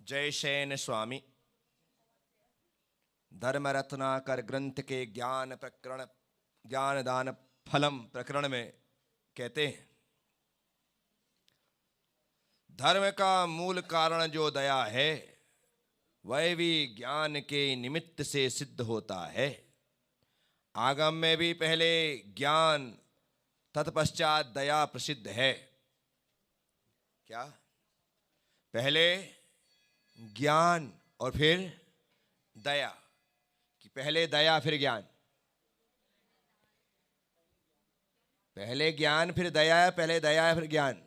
जयसेन स्वामी धर्म रत्नाकर ग्रंथ के ज्ञान प्रकरण ज्ञान दान फलम प्रकरण में कहते हैं, धर्म का मूल कारण जो दया है वह भी ज्ञान के निमित्त से सिद्ध होता है। आगम में भी पहले ज्ञान तत्पश्चात दया प्रसिद्ध है। क्या? पहले ज्ञान और फिर दया, कि पहले दया फिर ज्ञान? पहले ज्ञान फिर दया, पहले दया फिर ज्ञान।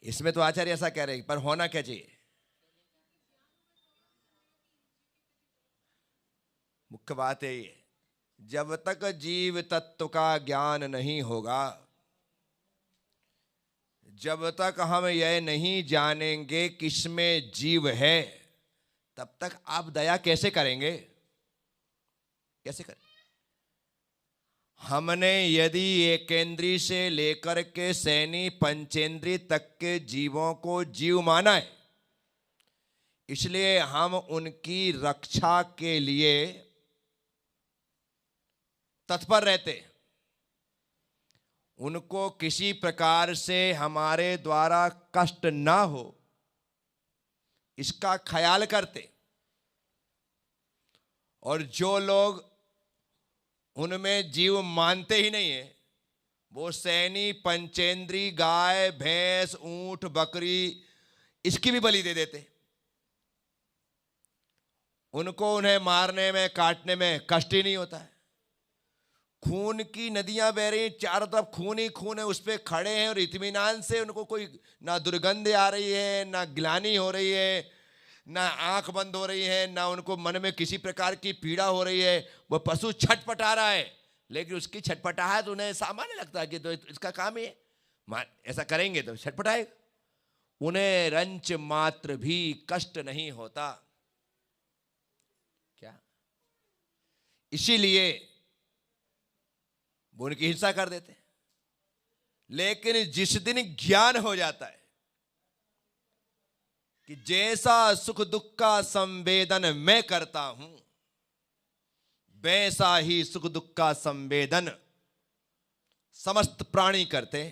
इसमें तो आचार्य ऐसा कह रहे हैं, पर होना क्या चाहिए? मुख्य बात है ये, जब तक जीव तत्व का ज्ञान नहीं होगा, जब तक हम यह नहीं जानेंगे किसमें जीव है, तब तक आप दया कैसे करेंगे? कैसे करें? हमने यदि एकेंद्रीय से लेकर के सैनी पंचेंद्रीय तक के जीवों को जीव माना है, इसलिए हम उनकी रक्षा के लिए तत्पर रहते, उनको किसी प्रकार से हमारे द्वारा कष्ट ना हो इसका ख्याल करते। और जो लोग उनमें जीव मानते ही नहीं है, वो सैनी पंचेंद्री गाय भैंस ऊंट बकरी इसकी भी बलि दे देते। उनको उन्हें मारने में काटने में कष्ट ही नहीं होता है। खून की नदियां बह रही, चारों तरफ खून ही खून है, उस पर खड़े हैं और इत्मीनान से उनको कोई ना दुर्गंध आ रही है, ना ग्लानि हो रही है, ना आंख बंद हो रही है, ना उनको मन में किसी प्रकार की पीड़ा हो रही है। वो पशु छटपटा रहा है, लेकिन उसकी छटपटाहट उन्हें सामान्य लगता है कि तो इसका काम ही है, ऐसा करेंगे तो छटपटाएगा। उन्हें रंच मात्र भी कष्ट नहीं होता। क्या? इसीलिए वो उनकी हिंसा कर देते। लेकिन जिस दिन ज्ञान हो जाता है कि जैसा सुख दुख का संवेदन मैं करता हूं, वैसा ही सुख दुख का संवेदन समस्त प्राणी करते,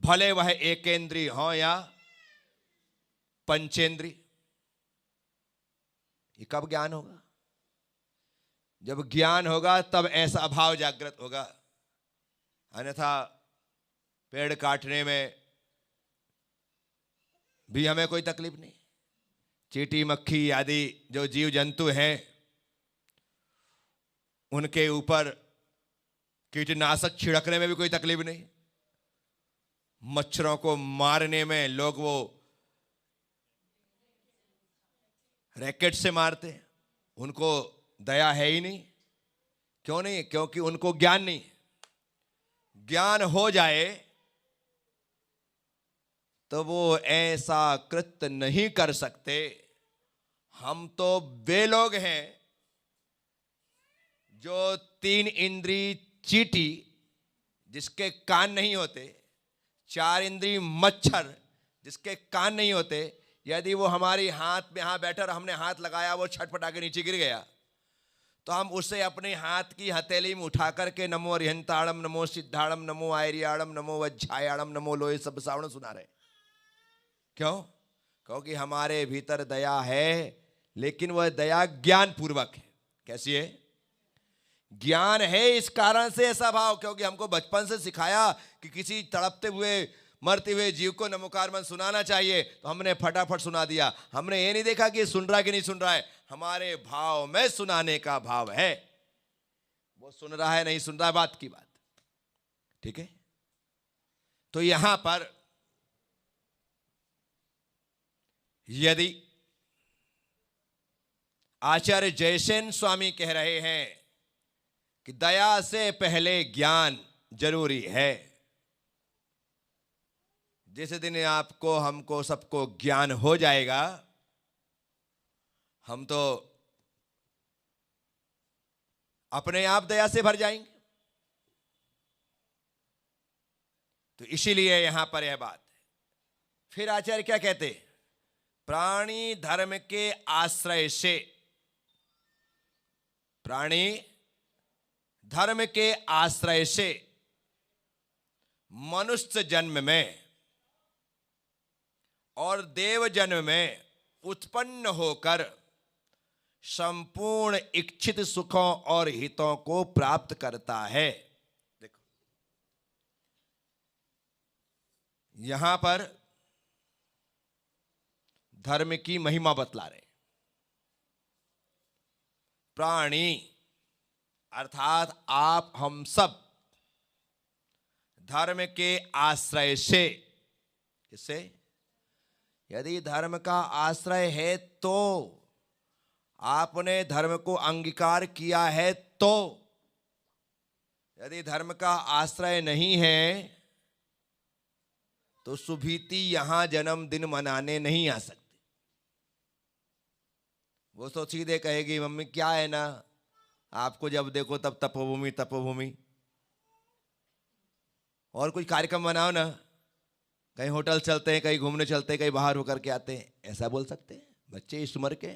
भले वह एकेंद्रीय हो या पंचेंद्रीय। ये कब ज्ञान होगा? जब ज्ञान होगा तब ऐसा भाव जागृत होगा। अन्यथा पेड़ काटने में भी हमें कोई तकलीफ नहीं। चींटी मक्खी आदि जो जीव जंतु हैं, उनके ऊपर कीटनाशक छिड़कने में भी कोई तकलीफ नहीं। मच्छरों को मारने में लोग वो रैकेट से मारते हैं, उनको दया है ही नहीं। क्यों नहीं? क्योंकि उनको ज्ञान नहीं। ज्ञान हो जाए तो वो ऐसा कृत्य नहीं कर सकते। हम तो वे लोग हैं जो 3 इंद्रिय चींटी जिसके कान नहीं होते, 4 इंद्रिय मच्छर जिसके कान नहीं होते, यदि वो हमारी हाथ में यहां बैठा और हमने हाथ लगाया, वो छटपटा के नीचे गिर गया, तो हम उसे अपने हाथ की हथेली में उठा करके नमो अरिहंताड़म, नमो सिद्धाड़म, नमो आयरियाड़म, नमो वज्झायाड़म, नमो लोहे सब सावण सुना रहे। क्यों? क्योंकि हमारे भीतर दया है, लेकिन वह दया ज्ञान पूर्वक है। कैसी है? ज्ञान है, इस कारण से ऐसा भाव, क्योंकि हमको बचपन से सिखाया कि किसी तड़पते हुए मरते हुए जीव को नमोकार मंत्र सुनाना चाहिए, तो हमने फटाफट सुना दिया। हमने ये नहीं देखा कि सुन रहा है कि नहीं सुन रहा है। हमारे भाव में सुनाने का भाव है। वो सुन रहा है नहीं सुन रहा है बात की बात, ठीक है। तो यहां पर यदि आचार्य जयसेन स्वामी कह रहे हैं कि दया से पहले ज्ञान जरूरी है, जिस दिन आपको हमको सबको ज्ञान हो जाएगा, हम तो अपने आप दया से भर जाएंगे। तो इसीलिए यहां पर यह बात है। फिर आचार्य क्या कहते? प्राणी धर्म के आश्रय से, प्राणी धर्म के आश्रय से मनुष्य जन्म में और देव जन्म में उत्पन्न होकर संपूर्ण इच्छित सुखों और हितों को प्राप्त करता है। देखो यहां पर धर्म की महिमा बतला रहे। प्राणी अर्थात आप हम सब धर्म के आश्रय से, किससे? यदि धर्म का आश्रय है तो, आपने धर्म को अंगीकार किया है तो, यदि धर्म का आश्रय नहीं है तो सुभीति यहां जन्मदिन मनाने नहीं आ सकती। वो तो सीधे कहेगी मम्मी क्या है ना, आपको जब देखो तब तपोभूमि तपोभूमि, और कुछ कार्यक्रम बनाओ ना, कहीं होटल चलते हैं, कहीं घूमने चलते हैं, कहीं बाहर होकर के आते हैं, ऐसा बोल सकते हैं बच्चे इस उम्र के।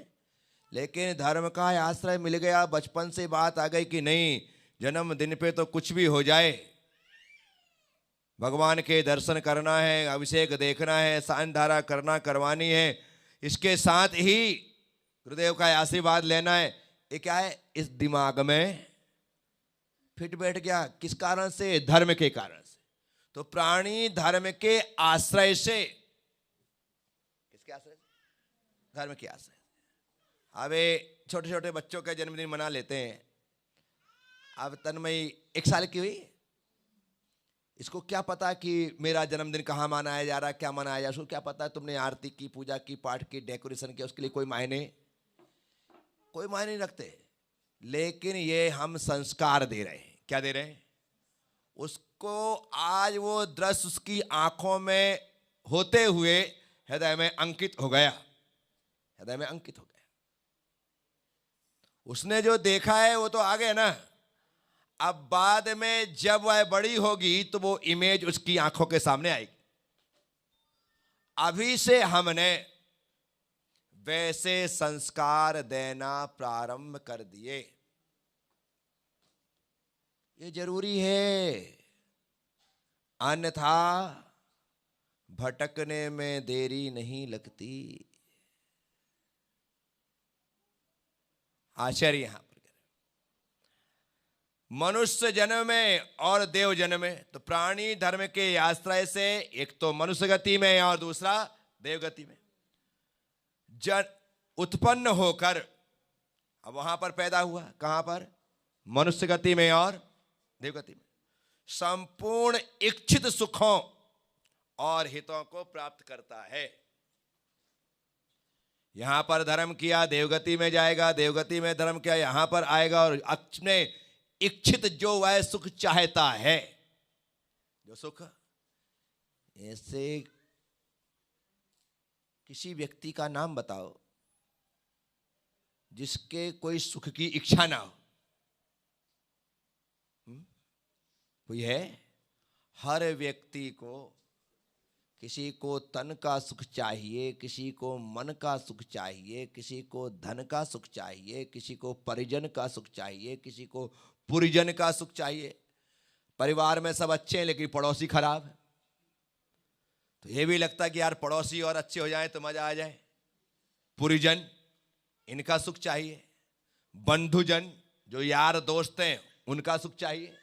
लेकिन धर्म का आश्रय मिल गया, बचपन से बात आ गई कि नहीं जन्मदिन पे तो कुछ भी हो जाए, भगवान के दर्शन करना है, अभिषेक देखना है, सांझ धारा करवानी है, इसके साथ ही गुरुदेव का आशीर्वाद लेना है। ये क्या है? इस दिमाग में फिट बैठ गया। किस कारण से? धर्म के कारण से। तो प्राणी धर्म के आश्रय से, किसके आश्रय से? धर्म के आश्रय। अब छोटे छोटे बच्चों का जन्मदिन मना लेते हैं। अब तन्मयी 1 साल की हुई, इसको क्या पता कि मेरा जन्मदिन कहाँ मनाया जा रहा है, क्या मनाया जा रहा है, उसको क्या पता है? तुमने आरती की, पूजा की, पाठ की, डेकोरेशन किया, उसके लिए कोई मायने नहीं रखते। लेकिन ये हम संस्कार दे रहे हैं। क्या दे रहे हैं? उसको आज वो दृश्य उसकी आंखों में होते हुए हृदय में अंकित हो गया, हृदय में अंकित हो गया। उसने जो देखा है वो तो आ गया ना। अब बाद में जब वह बड़ी होगी तो वो इमेज उसकी आंखों के सामने आएगी। अभी से हमने वैसे संस्कार देना प्रारंभ कर दिए, ये जरूरी है, अन्यथा भटकने में देरी नहीं लगती। आचार्य यहां पर मनुष्य जन्म में और देव जन्म में, तो प्राणी धर्म के आश्रय से एक तो मनुष्य गति में और दूसरा देव गति में उत्पन्न होकर, अब वहां पर पैदा हुआ, कहां पर? मनुष्य गति में और देव गति में, संपूर्ण इच्छित सुखों और हितों को प्राप्त करता है। यहां पर धर्म किया, देवगति में जाएगा, देवगति में धर्म किया, यहां पर आएगा और अपने इच्छित जो वह सुख चाहता है, जो सुख, ऐसे किसी व्यक्ति का नाम बताओ जिसके कोई सुख की इच्छा ना हो? कोई है? हर व्यक्ति को, किसी को तन का सुख चाहिए, किसी को मन का सुख चाहिए, किसी को धन का सुख चाहिए, किसी को परिजन का सुख चाहिए, किसी को पुरिजन का सुख चाहिए। परिवार में सब अच्छे हैं लेकिन पड़ोसी खराब है, तो ये भी लगता है कि यार पड़ोसी और अच्छे हो जाए तो मजा आ जाए। पुरिजन, इनका सुख चाहिए। बंधुजन, जो यार दोस्त हैं, उनका सुख चाहिए,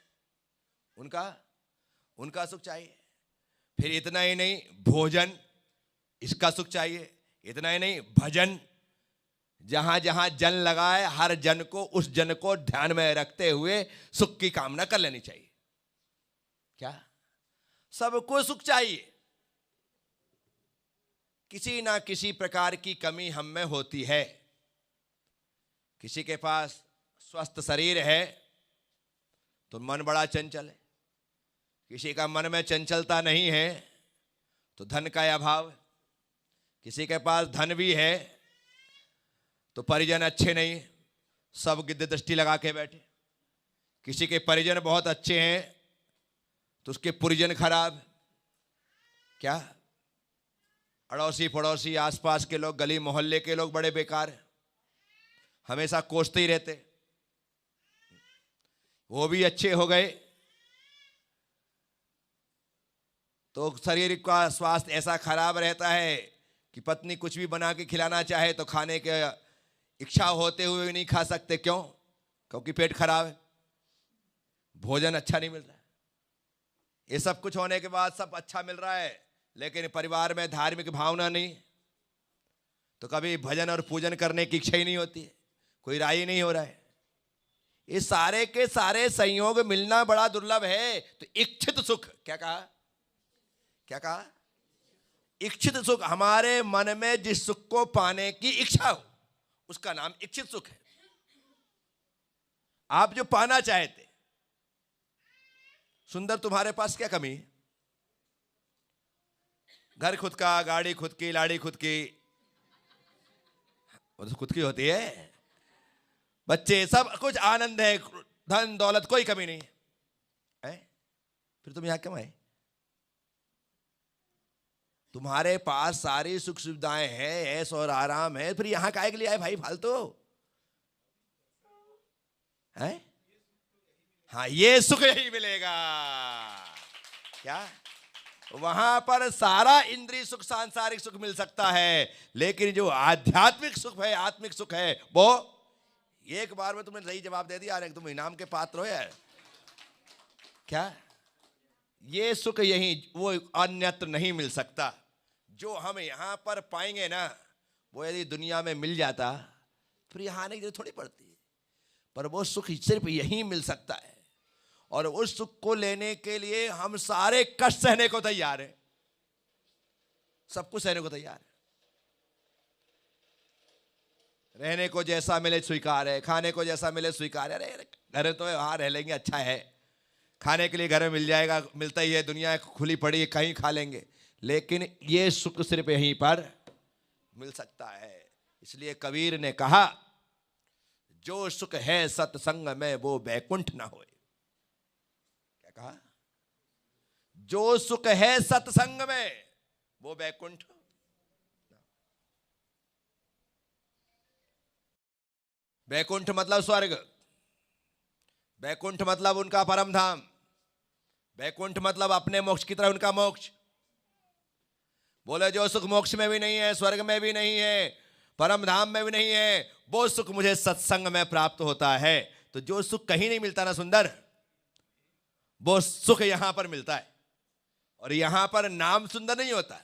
उनका सुख चाहिए। फिर इतना ही नहीं, भोजन, इसका सुख चाहिए। इतना ही नहीं, भजन, जहां जहां जन लगा है हर जन को, उस जन को ध्यान में रखते हुए सुख की कामना कर लेनी चाहिए। क्या? सबको सुख चाहिए। किसी ना किसी प्रकार की कमी हम में होती है। किसी के पास स्वस्थ शरीर है तो मन बड़ा चंचल है, किसी का मन में चंचलता नहीं है तो धन का अभाव है, किसी के पास धन भी है तो परिजन अच्छे नहीं है, सब गिद्ध दृष्टि लगा के बैठे। किसी के परिजन बहुत अच्छे हैं तो उसके पुरिजन खराब। क्या? अड़ोसी पड़ोसी आसपास के लोग, गली मोहल्ले के लोग बड़े बेकार हैं, हमेशा कोसते ही रहते, वो भी अच्छे हो गए तो शरीर का स्वास्थ्य ऐसा खराब रहता है कि पत्नी कुछ भी बना के खिलाना चाहे तो खाने के इच्छा होते हुए भी नहीं खा सकते। क्यों? क्योंकि पेट खराब है, भोजन अच्छा नहीं मिल रहा है। ये सब कुछ होने के बाद सब अच्छा मिल रहा है, लेकिन परिवार में धार्मिक भावना नहीं, तो कभी भजन और पूजन करने की इच्छा ही नहीं होती है, कोई राय नहीं हो रहा है। ये सारे के सारे संयोग मिलना बड़ा दुर्लभ है। तो इच्छित सुख, क्या कहा? क्या कहा? इच्छित सुख, हमारे मन में जिस सुख को पाने की इच्छा हो उसका नाम इच्छित सुख है। आप जो पाना चाहते, सुंदर, तुम्हारे पास क्या कमी है? घर खुद का, गाड़ी खुद की, लाड़ी खुद की, वो तो खुद की होती है, बच्चे, सब कुछ आनंद है, धन दौलत कोई कमी नहीं है, फिर तुम यहां क्यों आए? तुम्हारे पास सारी सुख सुविधाएं हैं, ऐश और आराम है, फिर यहां काहे के लिए आए भाई फालतू? है? हाँ, ये सुख यही मिलेगा। क्या? वहां पर सारा इंद्रिय सुख, सांसारिक सुख मिल सकता है, लेकिन जो आध्यात्मिक सुख है, आत्मिक सुख है, वो एक बार में तुमने सही जवाब दे दिया, तुम इनाम के पात्र हो यार। क्या? ये सुख यही, वो अन्यत्र नहीं मिल सकता। जो हम यहां पर पाएंगे ना, वो यदि दुनिया में मिल जाता फिर यहां आने की जरूरत थोड़ी पड़ती है। पर वो सुख सिर्फ यहीं मिल सकता है, और उस सुख को लेने के लिए हम सारे कष्ट सहने को तैयार हैं, सब कुछ सहने को तैयार है। रहने को जैसा मिले स्वीकार है, खाने को जैसा मिले स्वीकार है। अरे घर तो वहां रह लेंगे, अच्छा है, खाने के लिए घर में मिल जाएगा, मिलता ही है, दुनिया खुली पड़ी है, कहीं खा लेंगे, लेकिन ये सुख सिर्फ यहीं पर मिल सकता है। इसलिए कबीर ने कहा, जो सुख है सत्संग में वो बैकुंठ ना होए। क्या कहा? जो सुख है सत्संग में वो बैकुंठ। बैकुंठ मतलब स्वर्ग, बैकुंठ मतलब उनका परम धाम, बैकुंठ मतलब अपने मोक्ष की तरह उनका मोक्ष। बोले जो सुख मोक्ष में भी नहीं है, स्वर्ग में भी नहीं है, परम धाम में भी नहीं है, वो सुख मुझे सत्संग में प्राप्त होता है। तो जो सुख कहीं नहीं मिलता ना सुंदर, वो सुख यहां पर मिलता है। और यहां पर नाम सुंदर नहीं होता,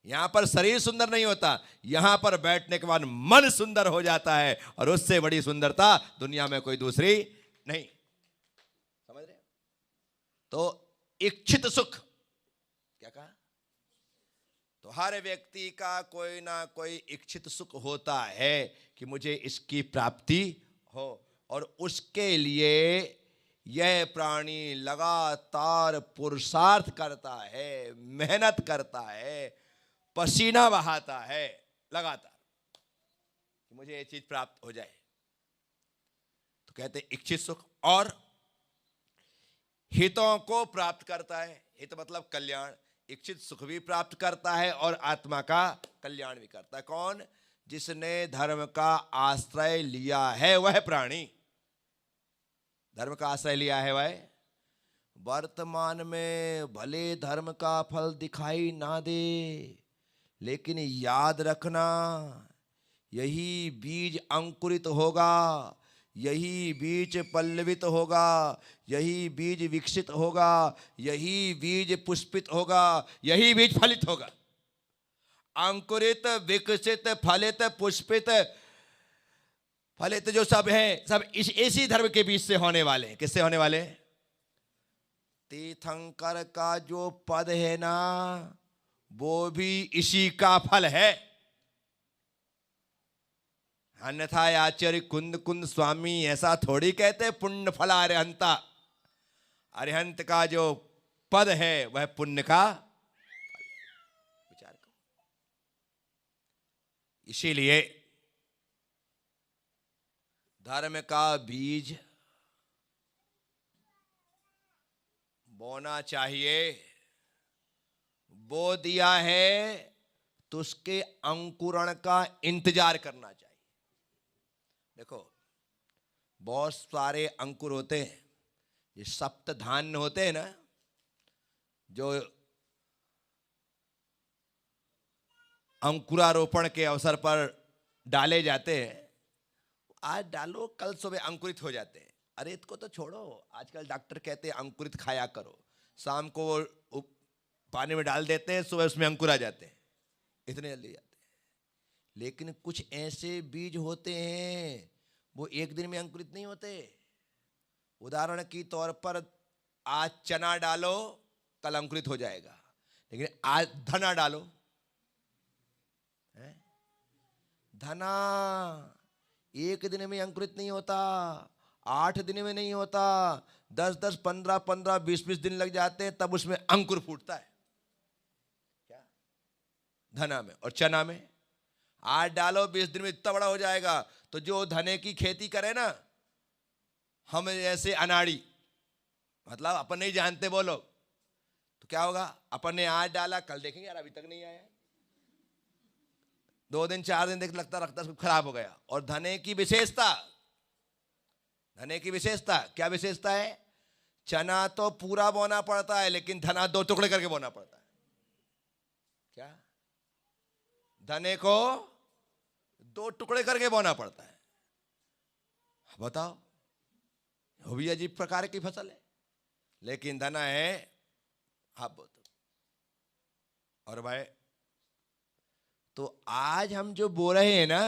यहां पर शरीर सुंदर नहीं होता, यहां पर बैठने के बाद मन सुंदर हो जाता है, और उससे बड़ी सुंदरता दुनिया में कोई दूसरी नहीं। समझ रहे? तो इच्छित सुख, क्या कहा? तो हर व्यक्ति का कोई ना कोई इच्छित सुख होता है कि मुझे इसकी प्राप्ति हो, और उसके लिए यह प्राणी लगातार पुरुषार्थ करता है, मेहनत करता है, पसीना बहाता है लगातार कि मुझे ये चीज प्राप्त हो जाए। तो कहते हैं इच्छित सुख, और हितों को प्राप्त करता है। हित मतलब कल्याण। इच्छित सुख भी प्राप्त करता है और आत्मा का कल्याण भी करता है। कौन? जिसने धर्म का आश्रय लिया है वह प्राणी। धर्म का आश्रय लिया है वह। वर्तमान में भले धर्म का फल दिखाई ना दे, लेकिन याद रखना, यही बीज अंकुरित होगा, यही बीज पल्लवित होगा, यही बीज विकसित होगा, यही बीज पुष्पित होगा, यही बीज फलित होगा। अंकुरित, विकसित, फलित, पुष्पित, फलित जो सब है, सब इसी धर्म के बीज से होने वाले हैं। किससे होने वाले? तीर्थंकर का जो पद है ना, वो भी इसी का फल है। अन्यथा आचार्य कुंद कुंद स्वामी ऐसा थोड़ी कहते पुण्य फला अरिहंता। अरिहंत का जो पद है वह पुण्य का विचार करो। इसीलिए धर्म का बीज बोना चाहिए। बो दिया है तो उसके अंकुरण का इंतजार करना चाहिए। देखो बहुत सारे अंकुर होते हैं, ये सप्त धान्य होते हैं ना, जो अंकुरारोपण के अवसर पर डाले जाते हैं। आज डालो कल सुबह अंकुरित हो जाते हैं। अरे इसको तो छोड़ो, आजकल डॉक्टर कहते हैं अंकुरित खाया करो, शाम को पानी में डाल देते हैं, सुबह उसमें अंकुर आ जाते हैं, इतने जल्दी जाते हैं। लेकिन कुछ ऐसे बीज होते हैं वो एक दिन में अंकुरित नहीं होते। उदाहरण की तौर पर आज चना डालो कल अंकुरित हो जाएगा, लेकिन आज धना डालो, धना एक दिन में अंकुरित नहीं होता, 8 दिन में नहीं होता, 10-10, 15-15, 20-20 दिन लग जाते हैं, तब उसमें अंकुर फूटता है। क्या धना में और चना में आज डालो 20 दिन में इतना बड़ा हो जाएगा। तो जो धने की खेती करे ना, हम ऐसे अनाड़ी, मतलब अपन नहीं जानते वो लोग, तो क्या होगा, अपन ने आज डाला कल देखेंगे यार अभी तक नहीं आया, 2 दिन 4 दिन देख लगता रखता खराब हो गया। और धने की विशेषता, धने की विशेषता क्या विशेषता है, चना तो पूरा बोना पड़ता है, लेकिन धना 2 टुकड़े करके बोना पड़ता है। क्या, धने को 2 टुकड़े करके बोना पड़ता है। बताओ, वो भी अजीब प्रकार की फसल है, लेकिन धना है आप। और भाई तो आज हम जो बो रहे हैं ना,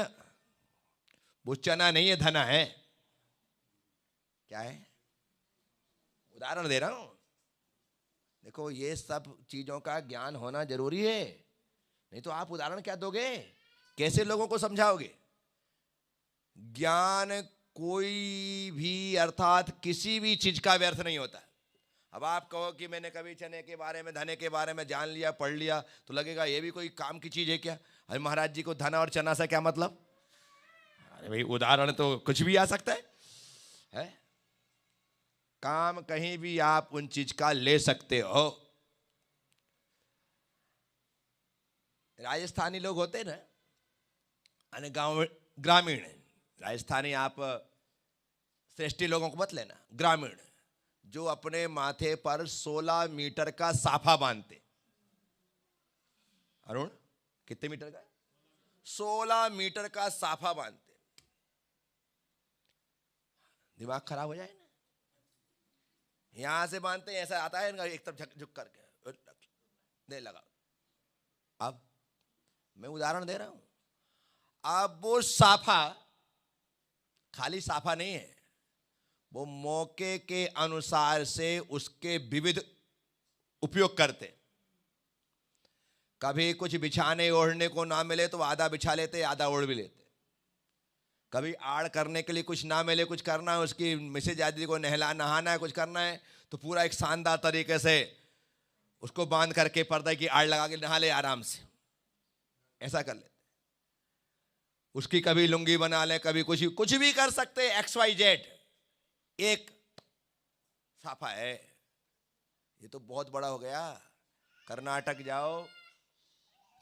वो चना नहीं है, धना है। क्या है, उदाहरण दे रहा हूं। देखो ये सब चीजों का ज्ञान होना जरूरी है, नहीं तो आप उदाहरण क्या दोगे, कैसे लोगों को समझाओगे। ज्ञान कोई भी अर्थात किसी भी चीज का व्यर्थ नहीं होता। अब आप कहो कि मैंने कभी चने के बारे में, धने के बारे में जान लिया, पढ़ लिया, तो लगेगा ये भी कोई काम की चीज है क्या। अरे महाराज जी को धना और चना से क्या मतलब। अरे भाई उदाहरण तो कुछ भी आ सकता है? काम कहीं भी आप उन चीज का ले सकते हो। राजस्थानी लोग होते ना, अने गांव ग्रामीण राजस्थानी, आप श्रेष्ठी लोगों को मत लेना, ग्रामीण जो अपने माथे पर 16 मीटर का साफा बांधते। अरुण कितने मीटर का? 16 मीटर का साफा बांधते। दिमाग खराब हो जाए ना। यहां से बांधते हैं, ऐसा आता है इनका, एक तरफ झुक करके नहीं लगा। अब मैं उदाहरण दे रहा हूं। अब वो साफा खाली साफा नहीं है, वो मौके के अनुसार से उसके विविध उपयोग करते। कभी कुछ बिछाने ओढ़ने को ना मिले तो आधा बिछा लेते, आधा ओढ़ भी लेते। कभी आड़ करने के लिए कुछ ना मिले, कुछ करना है, उसकी मिसेज आदि को नहाना है, कुछ करना है, तो पूरा एक शानदार तरीके से उसको बांध करके पर्दे की आड़ लगा के नहा ले आराम से, ऐसा कर लेते। उसकी कभी लुंगी बना ले, कभी कुछ भी कर सकते। XYZ एक साफा है। ये तो बहुत बड़ा हो गया। कर्नाटक जाओ,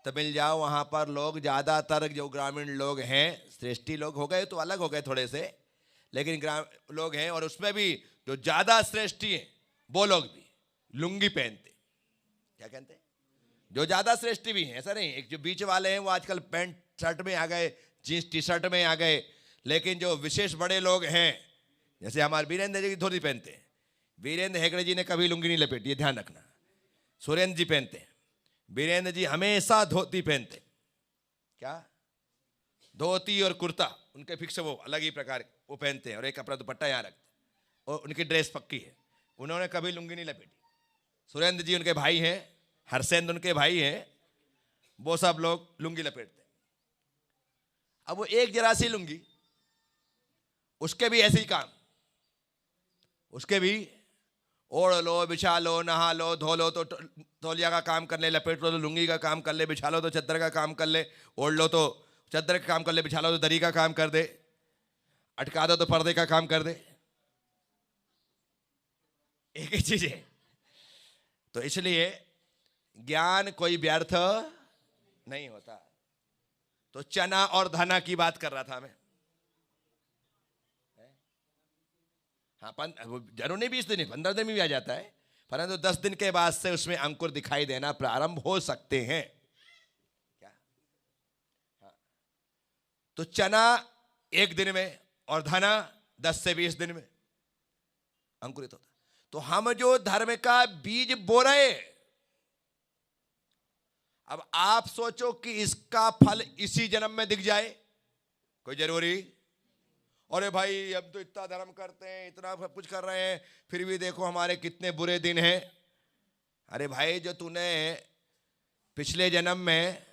तमिल जाओ, वहां पर लोग ज्यादातर जो ग्रामीण लोग हैं, श्रेष्ठी लोग हो गए तो अलग हो गए थोड़े से, लेकिन लोग हैं, और उसमें भी जो ज्यादा श्रेष्ठी हैं वो लोग भी लुंगी पहनते। क्या कहते हैं, जो ज्यादा श्रेष्ठी भी हैं, ऐसा नहीं। एक जो बीच वाले हैं वो आजकल पैंट शर्ट में आ गए, जींस टी शर्ट में आ गए, लेकिन जो विशेष बड़े लोग हैं, जैसे हमारे वीरेंद्र जी की धोती पहनते हैं। वीरेंद्र हेगड़े जी ने कभी लुंगी नहीं लपेटी, ये ध्यान रखना। सुरेंद्र जी पहनते हैं, वीरेंद्र जी हमेशा धोती पहनते। क्या, धोती और कुर्ता उनके फिक्स, वो अलग ही प्रकार वो पहनते हैं, और एक अपना दुपट्टा यहाँ रखते हैं, और उनकी ड्रेस पक्की है। उन्होंने कभी लुंगी नहीं लपेटी। सुरेंद्र जी उनके भाई हैं, हरसेंद्र उनके भाई हैं, वो सब लोग लुंगी लपेटते हैं। अब वो एक जरा सी लुंगी, उसके भी ऐसे ही काम, उसके भी ओढ़ लो, बिछा लो, नहा लो, धो लो तो तौलिया का काम कर ले, लपेट लो तो लुंगी का काम कर ले, बिछा लो तो चद्दर का काम कर ले, ओढ़ लो तो चद्दर का काम कर ले, बिछा लो तो दरी का काम कर दे, अटका दो तो पर्दे का काम कर दे। एक ही चीज है। तो इसलिए ज्ञान कोई व्यर्थ नहीं होता। तो चना और धना की बात कर रहा था मैं। हाँ, जरूर नहीं 20 दिन, 15 दिन में भी आ जाता है, परंतु 10 दिन के बाद से उसमें अंकुर दिखाई देना प्रारंभ हो सकते हैं। क्या? हाँ। तो चना 1 दिन में और धना 10 से 20 दिन में अंकुरित होता। तो हम जो धर्म का बीज बो रहे, अब आप सोचो कि इसका फल इसी जन्म में दिख जाए, कोई जरूरी? अरे भाई अब तो इतना धर्म करते हैं, इतना कुछ कर रहे हैं, फिर भी देखो हमारे कितने बुरे दिन हैं। अरे भाई, जो तूने पिछले जन्म में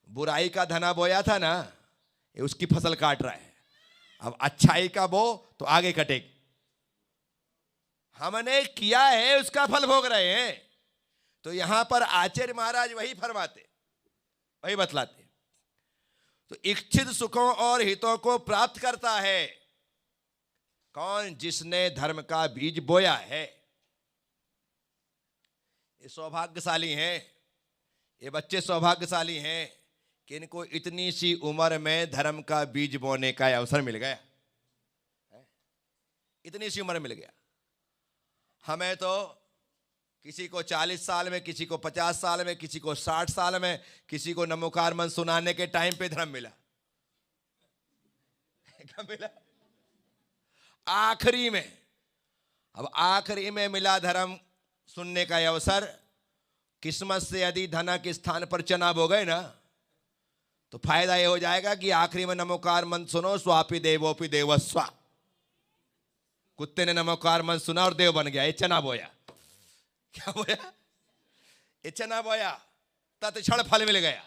बुराई का धना बोया था ना, ये उसकी फसल काट रहा है। अब अच्छाई का बो तो आगे कटेगी। हमने किया है उसका फल भोग रहे हैं। तो यहां पर आचार्य महाराज वही फरमाते, वही बतलाते। तो इच्छित सुखों और हितों को प्राप्त करता है कौन? जिसने धर्म का बीज बोया है। ये सौभाग्यशाली हैं, ये बच्चे सौभाग्यशाली हैं कि इनको इतनी सी उम्र में धर्म का बीज बोने का अवसर मिल गया। इतनी सी उम्र मिल गया। हमें तो किसी को 40 साल में, किसी को 50 साल में, किसी को 60 साल में, किसी को नमोकार मन सुनाने के टाइम पे धर्म मिला। क्या मिला? आखिरी में। अब आखिरी में मिला धर्म सुनने का अवसर। किस्मत से यदि धना के स्थान पर चना बो गए ना, तो फायदा यह हो जाएगा कि आखिरी में नमोकार मन सुनो, स्वापी देवोपी देवस्वा। कुत्ते ने नमोकार मन सुना और देव बन गया, ये चना बोया। क्या बोया? ये चना बोया, तत्क्षण फल मिल गया।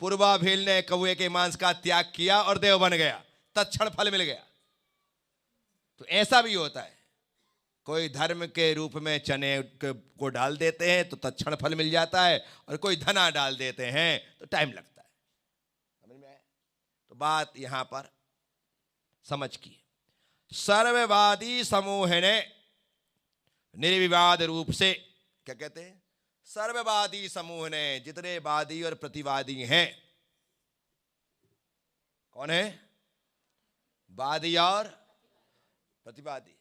पूर्वा भील ने कौए के मांस का त्याग किया और देव बन गया, तत्क्षण फल मिल गया। तो ऐसा भी होता है, कोई धर्म के रूप में चने को डाल देते हैं तो तत्क्षण फल मिल जाता है, और कोई धना डाल देते हैं तो टाइम लगता है। समझ में आया? तो बात यहां पर समझ की। सर्ववादी समूह ने निर्विवाद रूप से, क्या कहते हैं? सर्ववादी समूह ने, जितने वादी और प्रतिवादी हैं। कौन है? वादी और प्रतिवादी।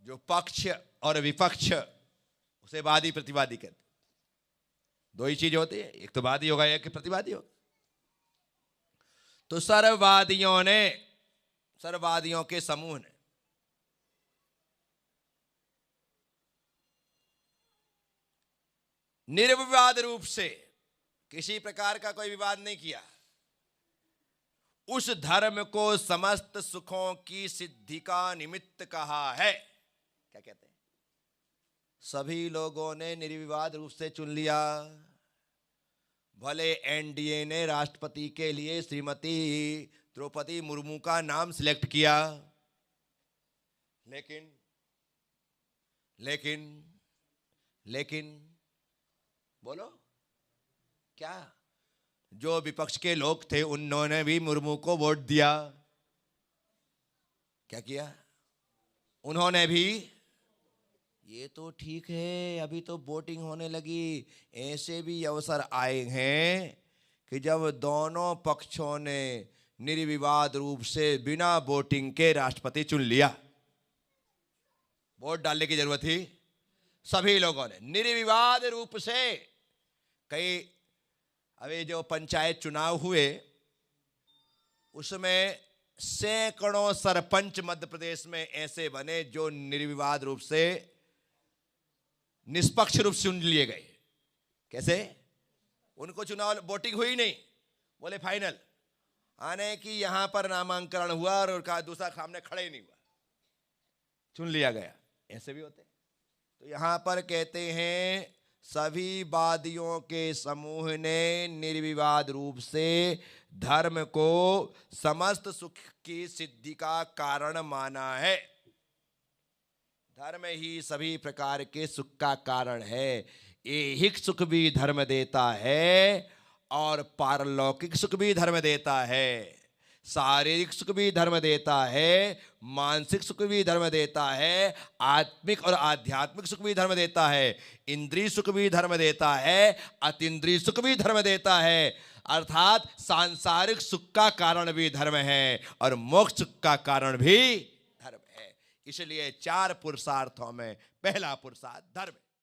जो पक्ष और विपक्ष, उसे वादी प्रतिवादी कहते। दो ही चीज होती है, एक तो वादी होगा, एक प्रतिवादी होगा। तो सर्ववादियों ने, सर्ववादियों के समूह ने निर्विवाद रूप से, किसी प्रकार का कोई विवाद नहीं किया, उस धर्म को समस्त सुखों की सिद्धि का निमित्त कहा है। क्या कहते हैं? सभी लोगों ने निर्विवाद रूप से चुन लिया। भले एनडीए ने राष्ट्रपति के लिए श्रीमती द्रौपदी मुर्मू का नाम सिलेक्ट किया, लेकिन लेकिन लेकिन बोलो क्या? जो विपक्ष के लोग थे उन्होंने भी मुर्मू को वोट दिया। क्या किया उन्होंने भी? ये तो ठीक है, अभी तो वोटिंग होने लगी। ऐसे भी अवसर आए हैं कि जब दोनों पक्षों ने निर्विवाद रूप से बिना वोटिंग के राष्ट्रपति चुन लिया। वोट डालने की जरूरत थी? सभी लोगों ने निर्विवाद रूप से। कई अभी जो पंचायत चुनाव हुए, उसमें सैकड़ों सरपंच मध्य प्रदेश में ऐसे बने जो निर्विवाद रूप से, निष्पक्ष रूप से चुन लिए गए। कैसे? उनको चुनाव वोटिंग हुई नहीं, बोले फाइनल आने की, यहां पर नामांकन हुआ और उनका दूसरा सामने खड़े ही नहीं हुआ, चुन लिया गया। ऐसे भी होते। तो यहां पर कहते हैं सभी वादियों के समूह ने निर्विवाद रूप से धर्म को समस्त सुख की सिद्धि का कारण माना है। धर्म ही सभी प्रकार के सुख का कारण है। ऐहिक सुख भी धर्म देता है और पारलौकिक सुख भी धर्म देता है। शारीरिक सुख भी धर्म देता है, मानसिक सुख भी धर्म देता है, आत्मिक और आध्यात्मिक सुख भी धर्म देता है, इंद्रिय सुख भी धर्म देता है, अतीन्द्रिय सुख भी धर्म देता है। अर्थात सांसारिक सुख का कारण भी धर्म है और मोक्ष सुख का कारण भी धर्म है। इसलिए 4 पुरुषार्थों में पहला पुरुषार्थ धर्म है।